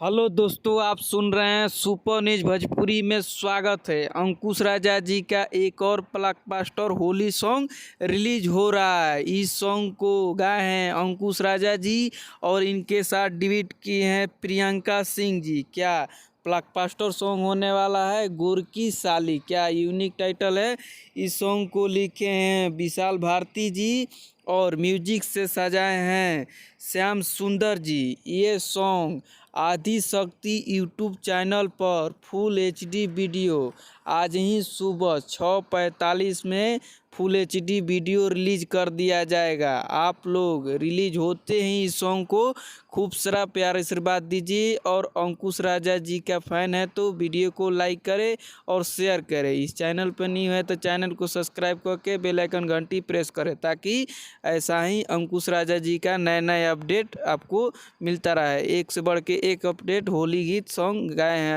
Hello दोस्तों, आप सुन रहे हैं सुपर न्यूज भोजपुरी में। स्वागत है। अंकुश राजा जी का एक और ब्लॉकबस्टर होली सॉन्ग रिलीज हो रहा है। इस सॉन्ग को गाए हैं अंकुश राजा जी और इनके साथ डिबेट किए हैं प्रियंका सिंह जी। क्या ब्लॉकबस्टर सॉन्ग होने वाला है। गोरकी साली, क्या यूनिक टाइटल है। इस सॉन्ग को लिखे हैं विशाल भारती जी और म्यूजिक से सजाए हैं श्याम सुंदर जी। ये सॉन्ग आदि शक्ति यूट्यूब चैनल पर फुल एचडी वीडियो आज ही सुबह 6:45 में फुल एचडी वीडियो रिलीज कर दिया जाएगा। आप लोग रिलीज होते ही इस सॉन्ग को खूब सारा प्यार आशीर्वाद दीजिए और अंकुश राजा जी का फैन है तो वीडियो को लाइक करें और शेयर करें। इस चैनल पर न्यू है तो चैनल को सब्सक्राइब करके बेल आइकन घंटी प्रेस करें ताकि ऐसा ही अंकुश राजा जी का नए नए अपडेट आपको मिलता रहे। एक से बढ़ के एक अपडेट होली गीत सॉन्ग गाए हैं।